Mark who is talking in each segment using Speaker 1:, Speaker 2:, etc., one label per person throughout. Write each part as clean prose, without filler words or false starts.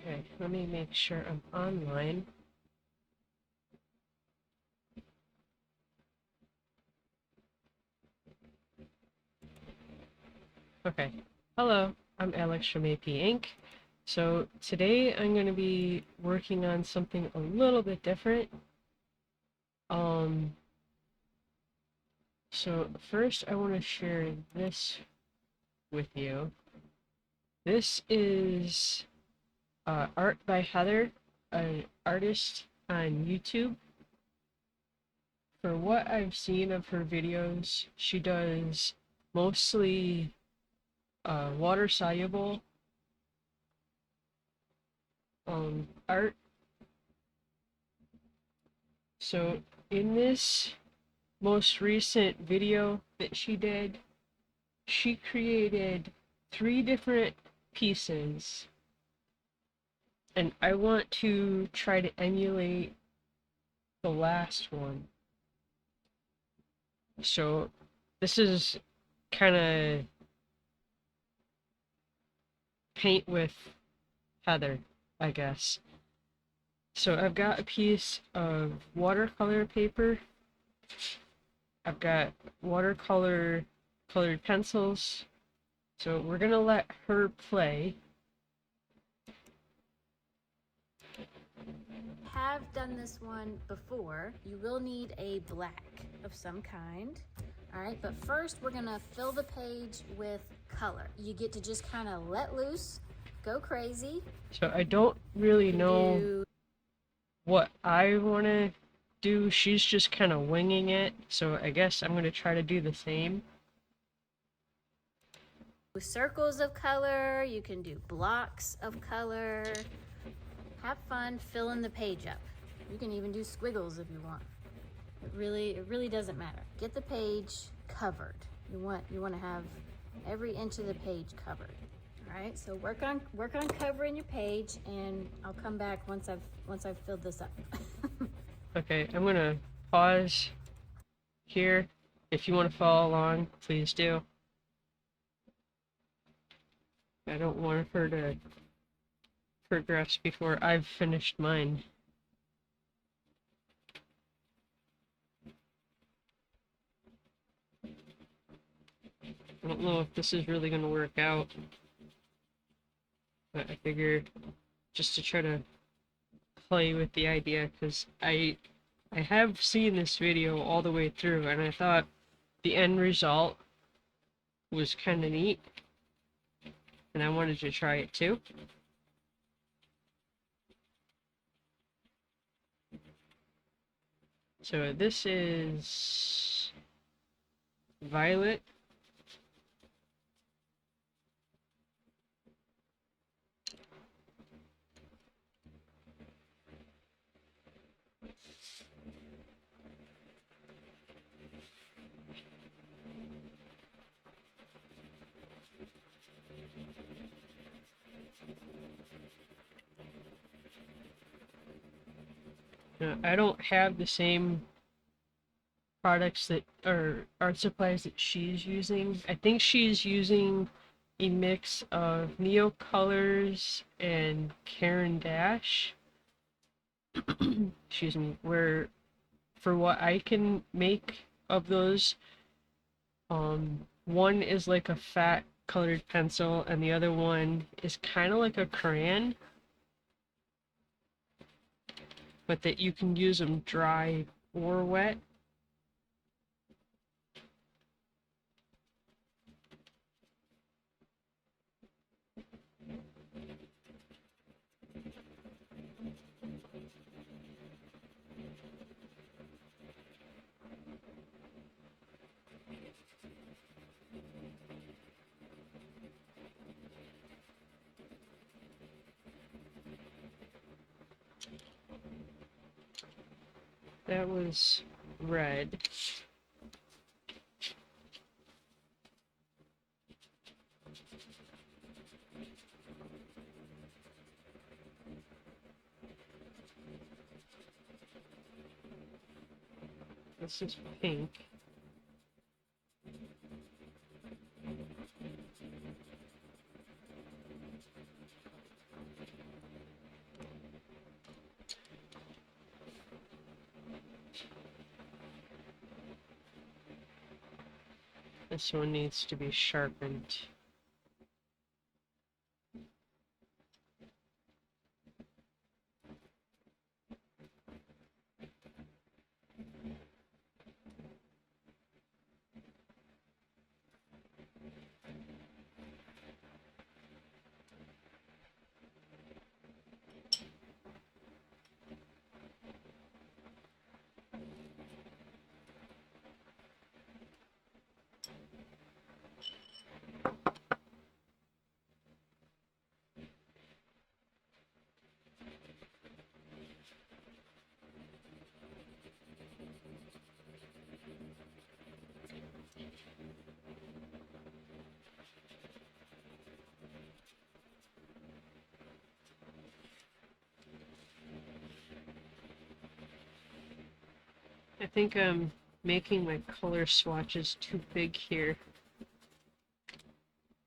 Speaker 1: Okay, let me make sure I'm online. Okay, hello, I'm Alex from A.P.Ink. So today I'm going to be working on something a little bit different. Um, so first I want to share this with you. This is art by Heather, an artist on YouTube. For what I've seen of her videos, she does mostly water soluble art. So in this most recent video that she did, she created 3 different pieces, and I want to try to emulate the last one. So this is kind of paint with Heather, I guess. So I've got a piece of watercolor paper. I've got watercolor colored pencils. So we're gonna let her play.
Speaker 2: Have done this one before, you will need a black of some kind. All right, but first we're gonna fill the page with color. You get to just kind of let loose, go crazy.
Speaker 1: So I don't really know what I want to do. She's just kind of winging it, so I guess I'm going to try to do the same.
Speaker 2: With circles of color, you can do blocks of color. Have fun filling the page up. You can even do squiggles if you want. It really doesn't matter. Get the page covered. You want to have every inch of the page covered. All right, so work on covering your page, and I'll come back once I've filled this up.
Speaker 1: Okay, I'm gonna pause here. If you want to follow along, please do. I don't want her to progress before I've finished mine. I don't know if this is really going to work out, but I figured just to try to play with the idea, because I have seen this video all the way through, and I thought the end result was kind of neat, and I wanted to try it too. So this is violet. Now, I don't have the same products that or art supplies that she's using. I think she's using a mix of Neo Colors and Karen Dash. Excuse me. Where for what I can make of those, one is like a fat colored pencil, and the other one is kind of like a crayon, but that you can use them dry or wet. That was red. This is pink. This one needs to be sharpened. I think I'm making my color swatches too big here.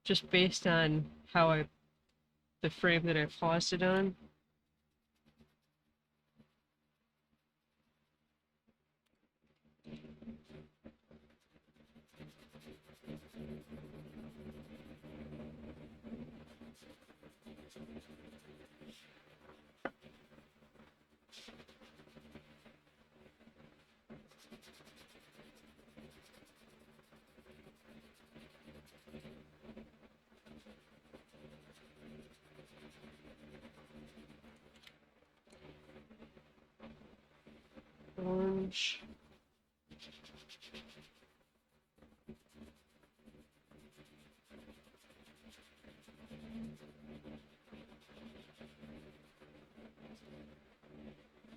Speaker 1: Just based on the frame that I paused it on. Orange.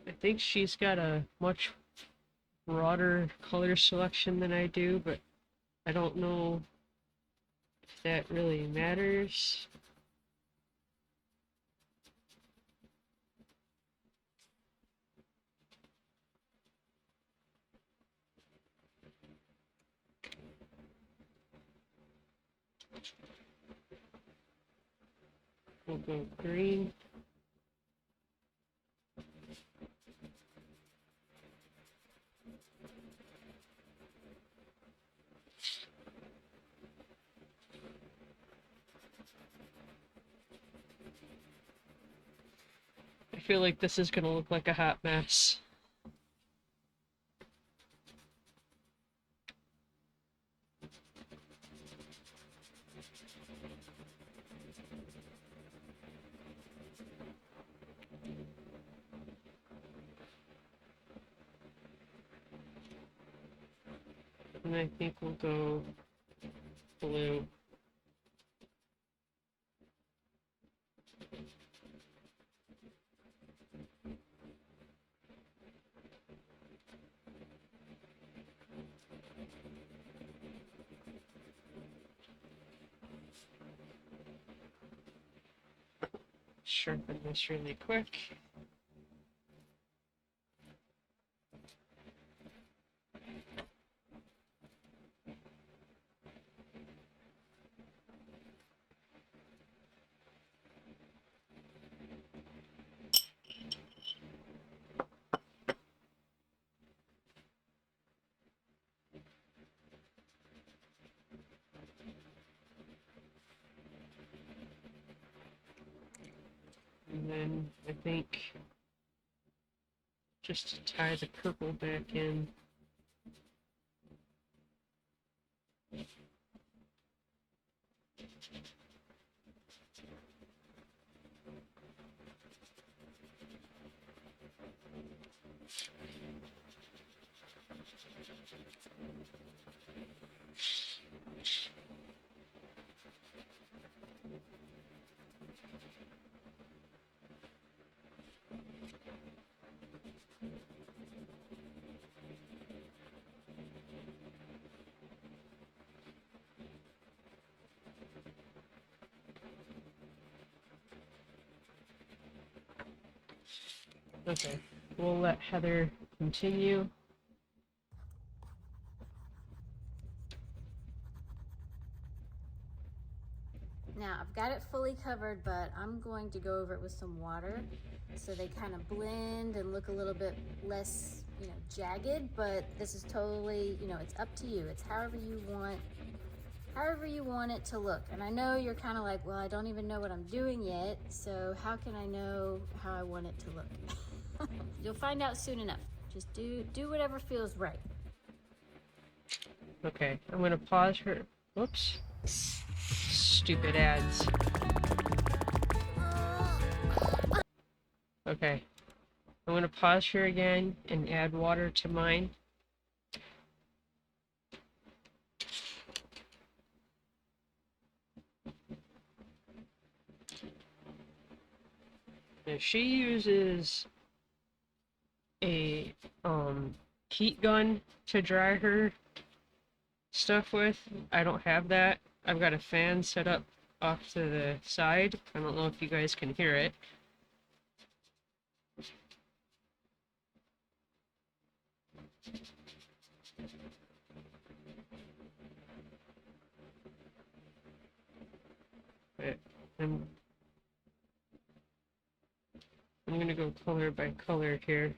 Speaker 1: I think she's got a much broader color selection than I do, but I don't know if that really matters. We'll go green. I feel like this is going to look like a hot mess. And I think we'll go blue. Sharpen this really quick. And then I think just to tie the purple back in. Okay, we'll let Heather continue.
Speaker 2: Now I've got it fully covered, but I'm going to go over it with some water so they kind of blend and look a little bit less, jagged, but this is totally, it's up to you. It's however you want however you want it to look. And I know you're kind of like, well, I don't even know what I'm doing yet, so how can I know how I want it to look? You'll find out soon enough. Just do whatever feels right.
Speaker 1: Okay, I'm gonna pause for. Whoops. Stupid ads. Okay, I'm gonna pause here again and add water to mine. Now she uses a heat gun to dry her stuff with. I don't have that. I've got a fan set up off to the side. I don't know if you guys can hear it. But I'm I'm gonna go color by color here.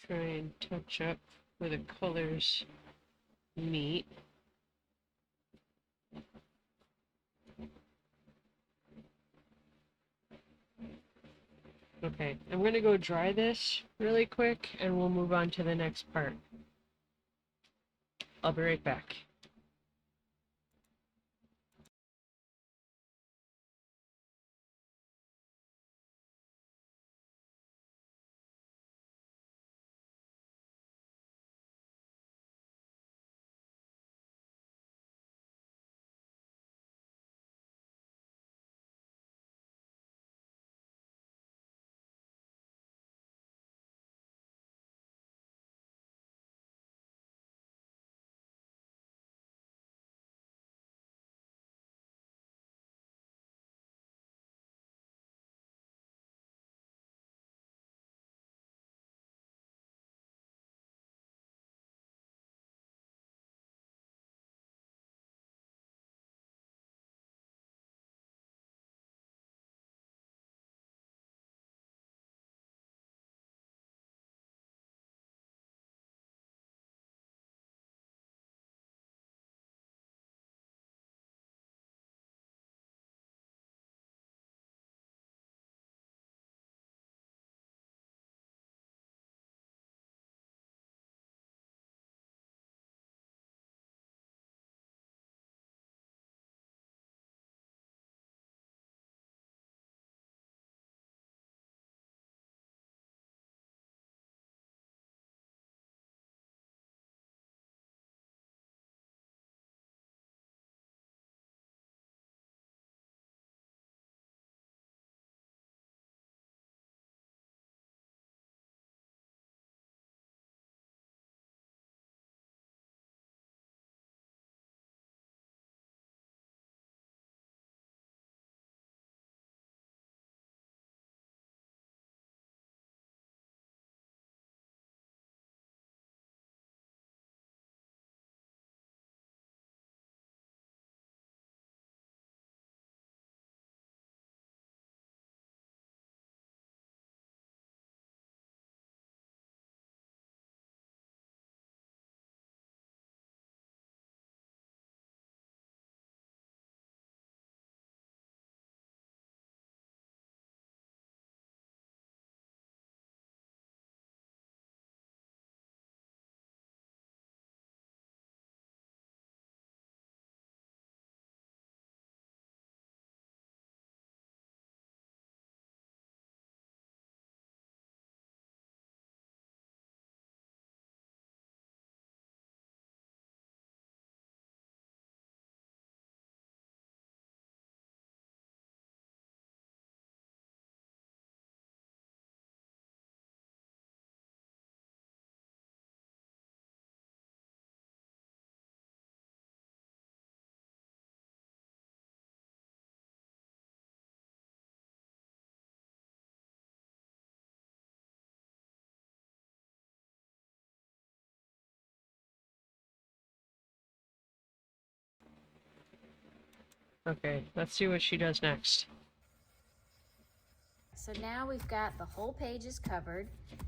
Speaker 1: try and touch up where the colors meet. Okay, I'm gonna go dry this really quick and we'll move on to the next part. I'll be right back. Okay, let's see what she does next.
Speaker 2: So now we've got the whole pages covered.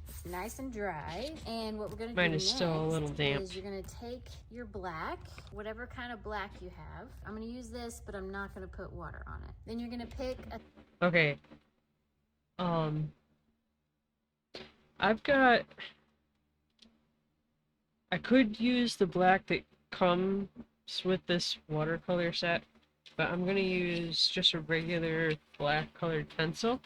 Speaker 2: It's nice and dry. And what we're going to do
Speaker 1: Mine is
Speaker 2: next
Speaker 1: still a little damp.
Speaker 2: is you're going to take your black, whatever kind of black you have. I'm going to use this, but I'm not going to put water on it. Then you're going to pick a...
Speaker 1: Okay. I've got... I could use the black that comes with this watercolor set, but I'm gonna use just a regular black colored pencil.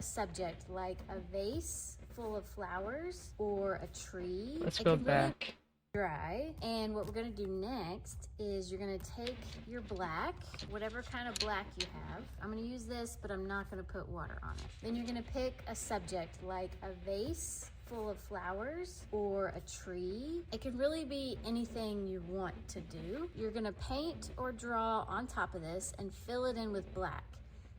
Speaker 2: subject like a vase full of flowers or a tree.
Speaker 1: Let's go back.
Speaker 2: Dry. And what we're going to do next is you're going to take your black, whatever kind of black you have. I'm going to use this, but I'm not going to put water on it. Then you're going to pick a subject like a vase full of flowers or a tree. It can really be anything you want to do. You're going to paint or draw on top of this and fill it in with black.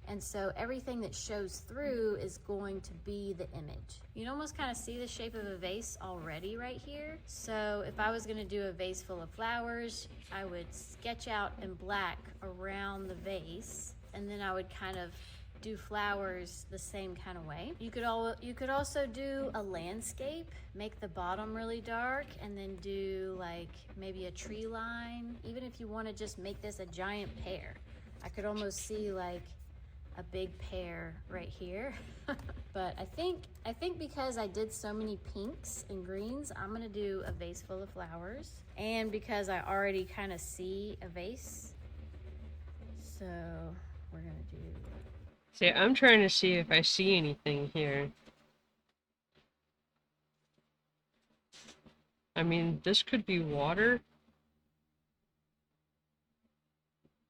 Speaker 2: And so everything that shows through is going to be the image. You can almost kind of see the shape of a vase already right here. So if I was gonna do a vase full of flowers, I would sketch out in black around the vase, and then I would kind of do flowers the same kind of way. You could also do a landscape, make the bottom really dark, and then do like maybe a tree line. Even if you want to just make this a giant pear, I could almost see like a big pear right here. But I think because I did so many pinks and greens, I'm gonna do a vase full of flowers. And because I already kind of see a vase, so we're gonna do.
Speaker 1: See, I'm trying to see if I see anything here. I mean, this could be water.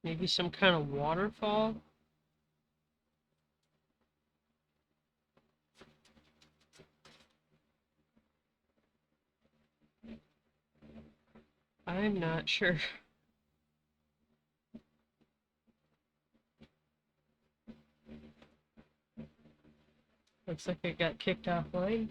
Speaker 1: Maybe some kind of waterfall. I'm not sure. Looks like I got kicked offline.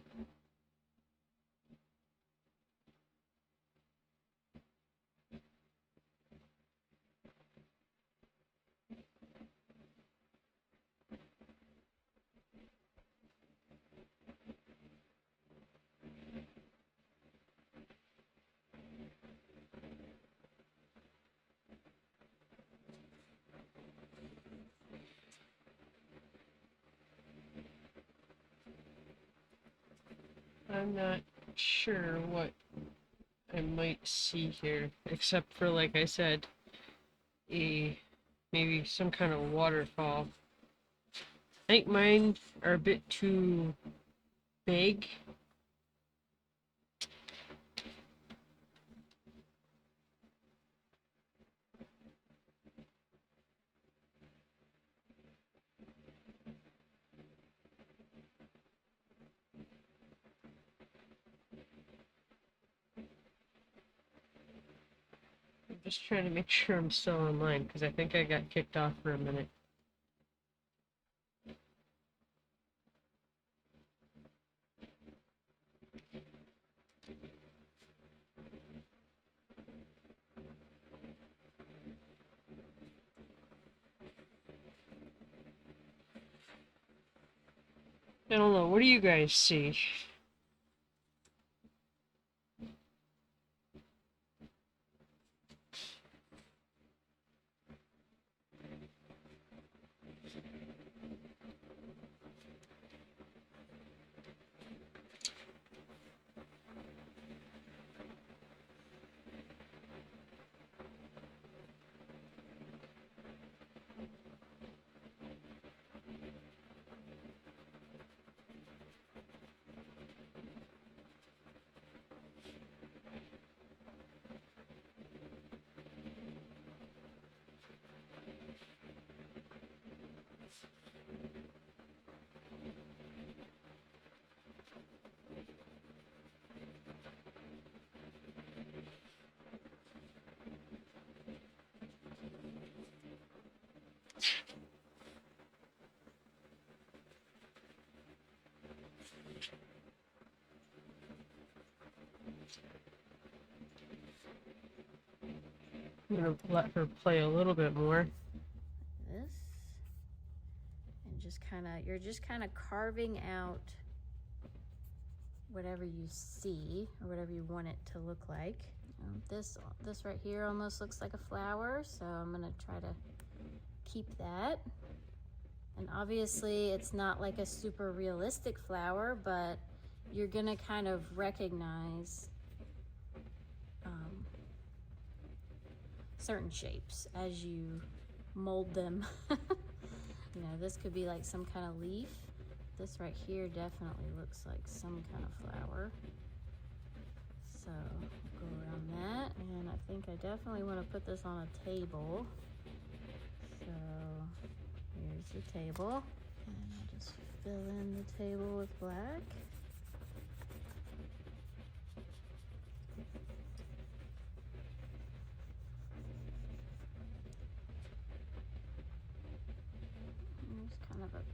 Speaker 1: I'm not sure what I might see here, except for, like I said, maybe some kind of waterfall. I think mine are a bit too big. I'm just trying to make sure I'm still online, because I think I got kicked off for a minute. I don't know, what do you guys see? I'm gonna let her play a little bit more.
Speaker 2: This, and you're just kind of carving out whatever you see or whatever you want it to look like. This right here almost looks like a flower, so I'm gonna try to keep that. And obviously it's not like a super realistic flower, but you're gonna kind of recognize certain shapes as you mold them. You know, this could be like some kind of leaf. This right here definitely looks like some kind of flower. So go around that, and I think I definitely want to put this on a table. So here's the table, and I'll just fill in the table with black.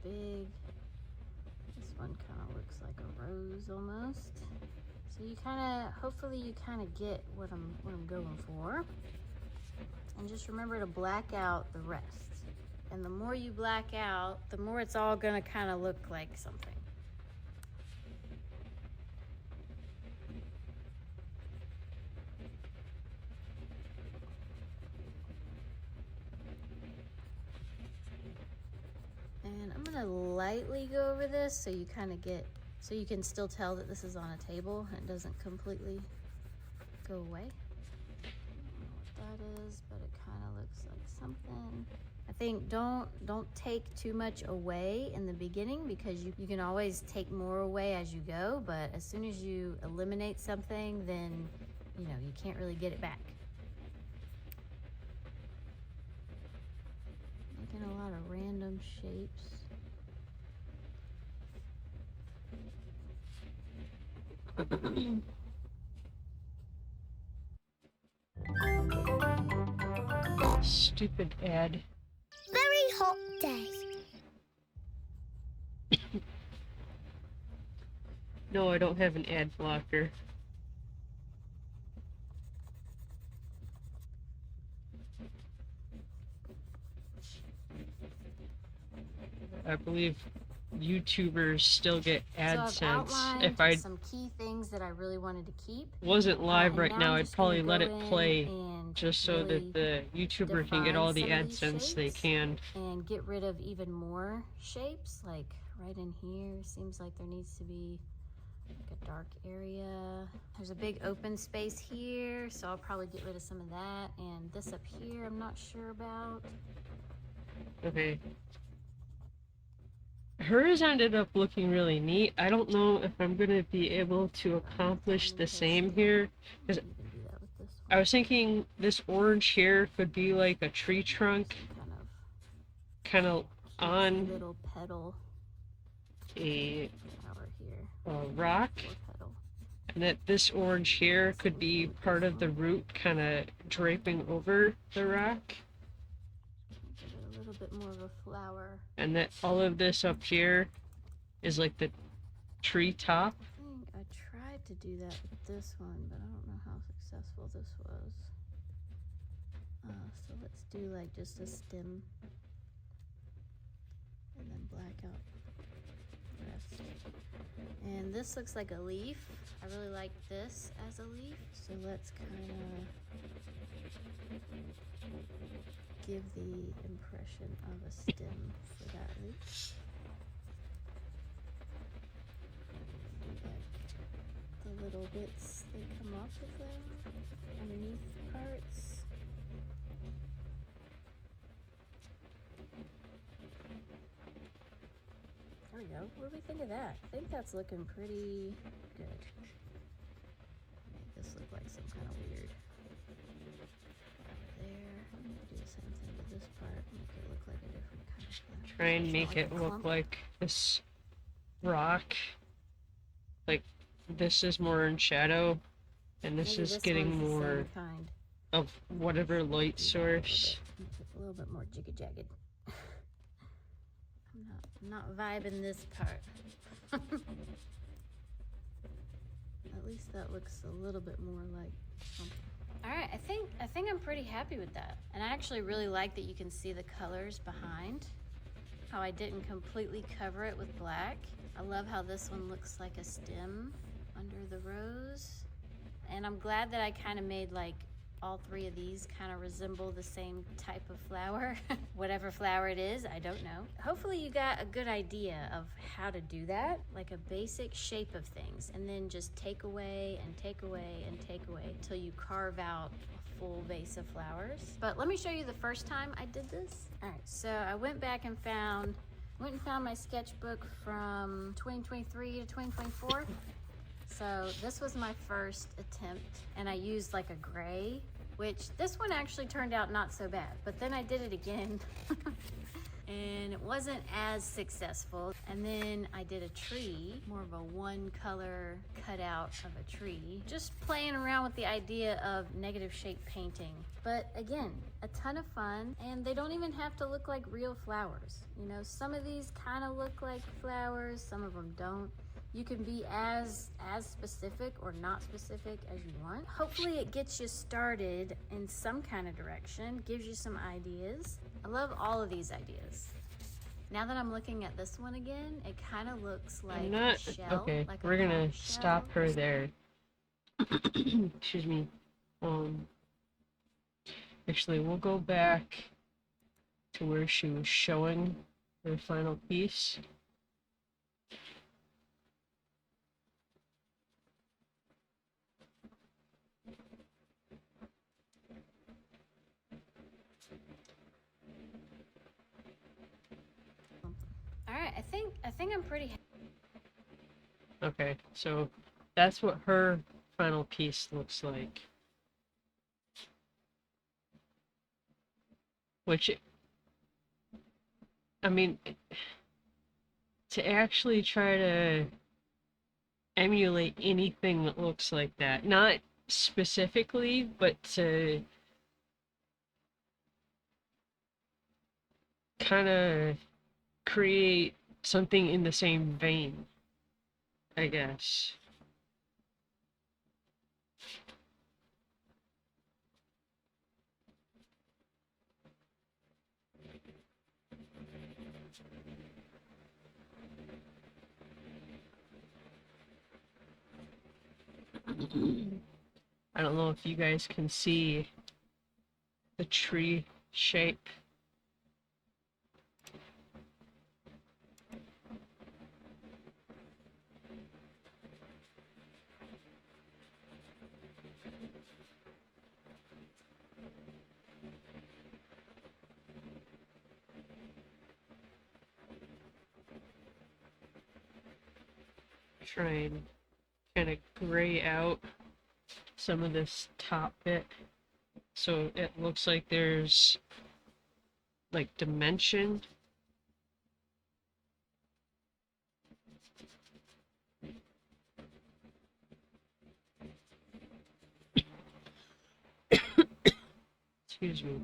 Speaker 2: big. This one kind of looks like a rose almost. So you kind of, hopefully you kind of get what I'm going for. And just remember to black out the rest. And the more you black out, the more it's all gonna kind of look like something. And I'm gonna lightly go over this so you kind of get, so you can still tell that this is on a table and it doesn't completely go away. I don't know what that is, but it kind of looks like something. I think don't take too much away in the beginning, because you can always take more away as you go, but as soon as you eliminate something, then you know you can't really get it back. Making a lot of random shapes.
Speaker 1: Stupid ad.
Speaker 3: Very hot day.
Speaker 1: No, I don't have an ad blocker. I believe YouTubers still get
Speaker 2: So I've
Speaker 1: AdSense.
Speaker 2: outlined
Speaker 1: If I
Speaker 2: some key things that I really wanted to keep.
Speaker 1: wasn't live
Speaker 2: And
Speaker 1: right
Speaker 2: now
Speaker 1: now,
Speaker 2: I'm
Speaker 1: I'd
Speaker 2: just gonna
Speaker 1: probably let
Speaker 2: go
Speaker 1: it
Speaker 2: in
Speaker 1: play
Speaker 2: and
Speaker 1: just so
Speaker 2: really
Speaker 1: that the YouTuber can get
Speaker 2: define
Speaker 1: all the
Speaker 2: some of these
Speaker 1: AdSense they
Speaker 2: shapes
Speaker 1: can.
Speaker 2: and get rid of even more shapes. Like right in here, seems like there needs to be like a dark area. There's a big open space here, so I'll probably get rid of some of that. And this up here, I'm not sure about.
Speaker 1: Okay. Hers ended up looking really neat. I don't know if I'm gonna be able to accomplish the same here, because
Speaker 2: You can do that with this
Speaker 1: I
Speaker 2: one.
Speaker 1: was thinking this orange here could be like a tree trunk,
Speaker 2: Some
Speaker 1: kind of on
Speaker 2: little petal
Speaker 1: a
Speaker 2: flower here.
Speaker 1: rock,
Speaker 2: Or petal.
Speaker 1: and that this orange here could be part of the root, kind of draping over the rock,
Speaker 2: Give it a little bit more of a flower.
Speaker 1: and that all of this up here is like the tree top.
Speaker 2: I think I tried to do that with this one, but I don't know how successful this was. So let's do like just a stem and then black out the rest. And this looks like a leaf. I really like this as a leaf. So let's kind of give the impression of a stem for that leaf. Like the little bits that come off of them, underneath parts. There we go. What do we think of that? I think that's looking pretty good. Make this look like some kind of weird. There. I'm gonna do the same thing with this part. Make it look like a different kind of thing.
Speaker 1: Try and make
Speaker 2: Like
Speaker 1: it
Speaker 2: a
Speaker 1: look
Speaker 2: clump.
Speaker 1: like this rock. Like this is more in shadow, and this
Speaker 2: Maybe
Speaker 1: is
Speaker 2: this
Speaker 1: getting
Speaker 2: one's the
Speaker 1: more
Speaker 2: same kind.
Speaker 1: of whatever light
Speaker 2: Do that a little
Speaker 1: source.
Speaker 2: bit. Make it a little bit more jiggy jagged. I'm not vibing this part. At least that looks a little bit more like something. All right, I think I'm pretty happy with that. And I actually really like that you can see the colors behind. How I didn't completely cover it with black. I love how this one looks like a stem under the rose. And I'm glad that I kind of made like all three of these kind of resemble the same type of flower. Whatever flower it is, I don't know. Hopefully you got a good idea of how to do that, like a basic shape of things, and then just take away and take away and take away till you carve out a full vase of flowers. But let me show you the first time I did this. All right, so I went back and found my sketchbook from 2023 to 2024. So this was my first attempt, and I used like a gray, which this one actually turned out not so bad. But then I did it again, and it wasn't as successful. And then I did a tree, more of a one color cutout of a tree, just playing around with the idea of negative shape painting. But again, a ton of fun, and they don't even have to look like real flowers. You know, some of these kind of look like flowers, some of them don't. You can be as specific or not specific as you want. Hopefully it gets you started in some kind of direction, gives you some ideas. I love all of these ideas. Now that I'm looking at this one again, it kind of looks like a shell.
Speaker 1: Okay,
Speaker 2: like a
Speaker 1: we're gonna
Speaker 2: conch
Speaker 1: stop
Speaker 2: shell.
Speaker 1: her there. Excuse me. Actually, we'll go back to where she was showing her final piece.
Speaker 2: All right, I think I'm pretty.
Speaker 1: Okay, so that's what her final piece looks like. Which, I mean, to actually try to emulate anything that looks like that, not specifically, but to kind of create something in the same vein, I guess. I don't know if you guys can see the tree shape. Try and kind of gray out some of this top bit so it looks like there's like dimension. Excuse me.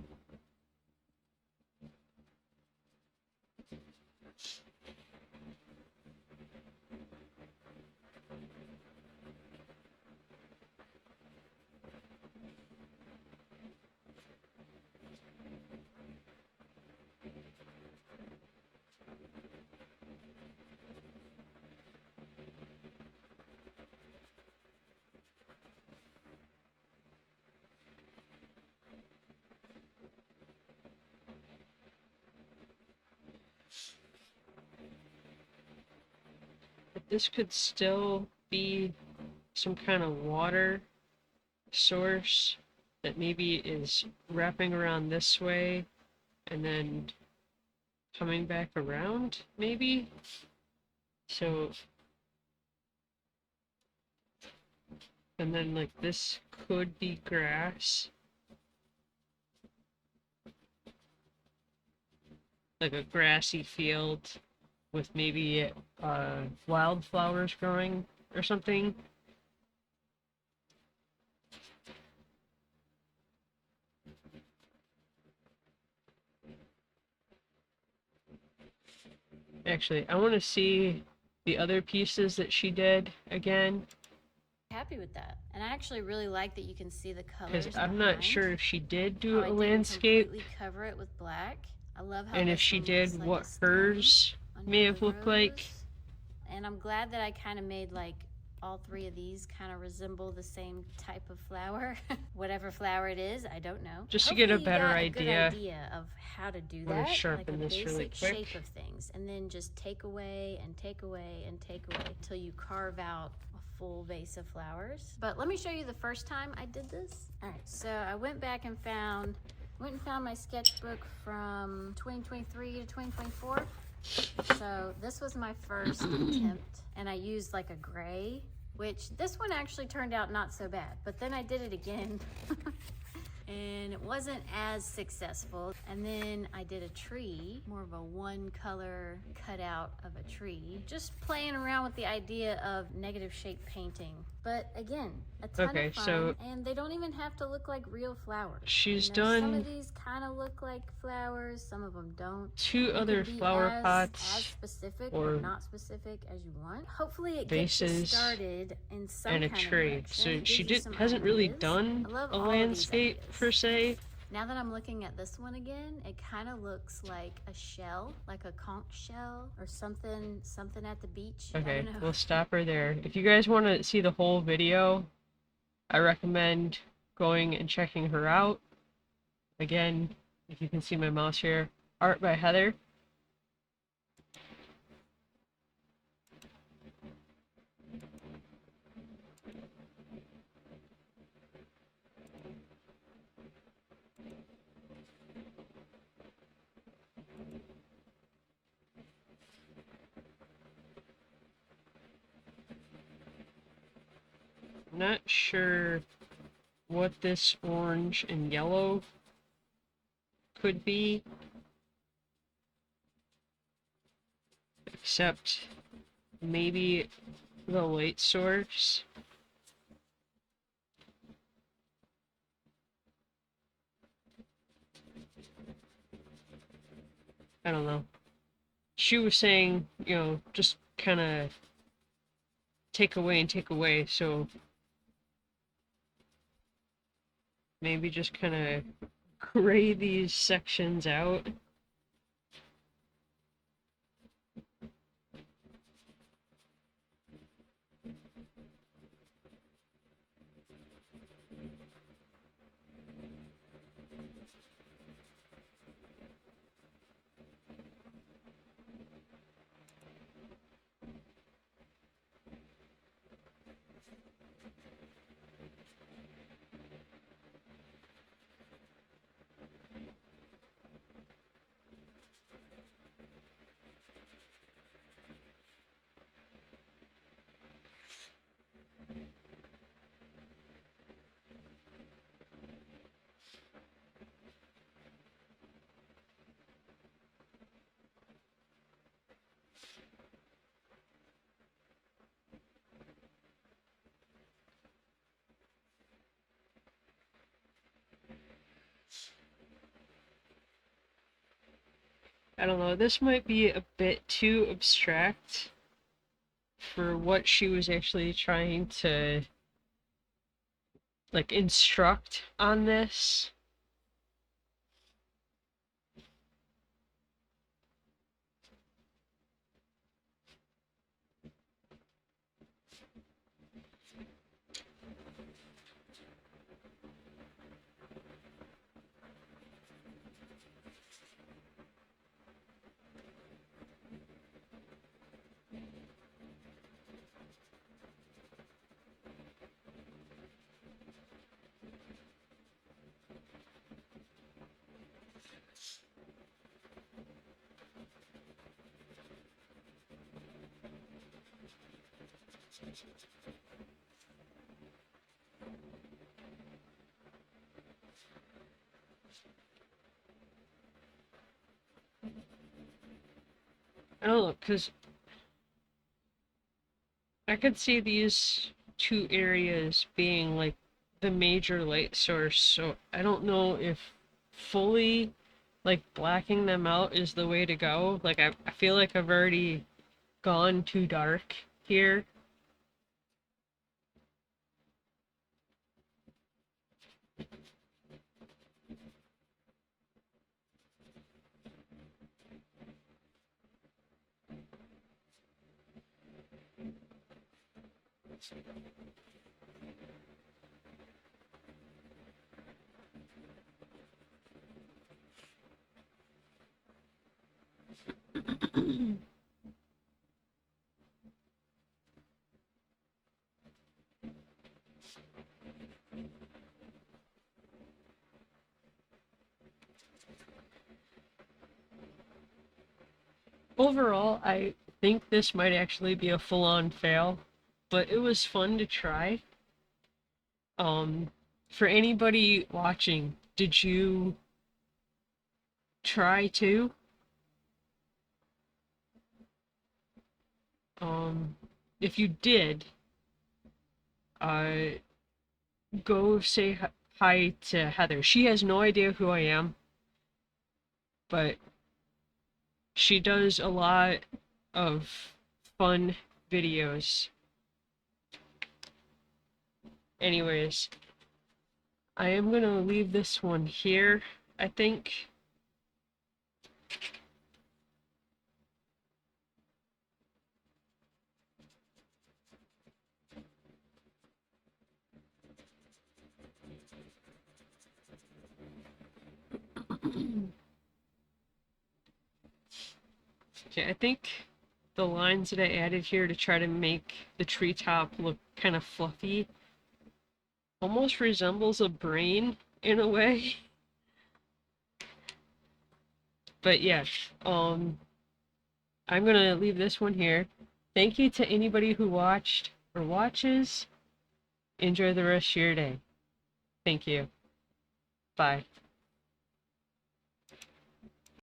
Speaker 1: But this could still be some kind of water source that maybe is wrapping around this way and then coming back around, maybe? So, and then like this could be grass. Like a grassy field with maybe wildflowers growing or something. Actually, I want to see the other pieces that she did again.
Speaker 2: Happy with that, and I actually really like that you can see the colors.
Speaker 1: Because I'm not sure if she did do a landscape.
Speaker 2: Completely cover it with black. I love how.
Speaker 1: And if she did, what hers may have looked like.
Speaker 2: And I'm glad that I kind of made like all three of these kind of resemble the same type of flower. Whatever flower it is, I don't know.
Speaker 1: Just to get a better
Speaker 2: good
Speaker 1: idea
Speaker 2: of how to do
Speaker 1: I'm gonna
Speaker 2: that.
Speaker 1: sharpen
Speaker 2: like a
Speaker 1: this
Speaker 2: basic
Speaker 1: really quick.
Speaker 2: shape of things, and then just take away and take away and take away until you carve out a full vase of flowers. But let me show you the first time I did this. All right, so I went back and found my sketchbook from 2023 to 2024. So this was my first attempt, and I used like a gray, which this one actually turned out not so bad. But then I did it again and it wasn't as successful. And then I did a tree, more of a one color cutout of a tree, just playing around with the idea of negative shape painting. But again, a ton
Speaker 1: Okay,
Speaker 2: of fun,
Speaker 1: so
Speaker 2: and they don't even have to look like real flowers.
Speaker 1: she's
Speaker 2: Some
Speaker 1: done
Speaker 2: of these kind of look like flowers, some of them don't.
Speaker 1: two
Speaker 2: You
Speaker 1: other
Speaker 2: can be
Speaker 1: flower
Speaker 2: as
Speaker 1: pots
Speaker 2: specific
Speaker 1: or
Speaker 2: or not specific as you want. Hopefully it gets you
Speaker 1: vases
Speaker 2: started in some
Speaker 1: and a
Speaker 2: kind of
Speaker 1: tree.
Speaker 2: direction.
Speaker 1: So
Speaker 2: Gives
Speaker 1: she
Speaker 2: you some
Speaker 1: hasn't really
Speaker 2: ideas.
Speaker 1: done
Speaker 2: I love
Speaker 1: a
Speaker 2: all of these
Speaker 1: landscape
Speaker 2: ideas.
Speaker 1: per se.
Speaker 2: Now that I'm looking at this one again, it kind of looks like a shell, like a conch shell or something at the beach. I
Speaker 1: Okay,
Speaker 2: don't know.
Speaker 1: we'll stop her there. If you guys want to see the whole video, I recommend going and checking her out. Again, if you can see my mouse here, art by Heather. I'm not sure what this orange and yellow could be, except maybe the light source. I don't know. She was saying, you know, just kind of take away and take away, so maybe just kind of gray these sections out. I don't know, this might be a bit too abstract for what she was actually trying to, like, instruct on this. I don't know, because I could see these two areas being like the major light source, so I don't know if fully like blacking them out is the way to go. Like I feel like I've already gone too dark here. Overall, I think this might actually be a full-on fail, but it was fun to try. Um, For anybody watching, did you try to? If you did, uh, go say hi to Heather. She has no idea who I am, but she does a lot of fun videos. Anyways, I am gonna leave this one here, I think. Okay, I think the lines that I added here to try to make the treetop look kind of fluffy almost resembles a brain in a way. But yeah, I'm gonna leave this one here. Thank you to anybody who watched or watches. Enjoy the rest of your day. Thank you. Bye.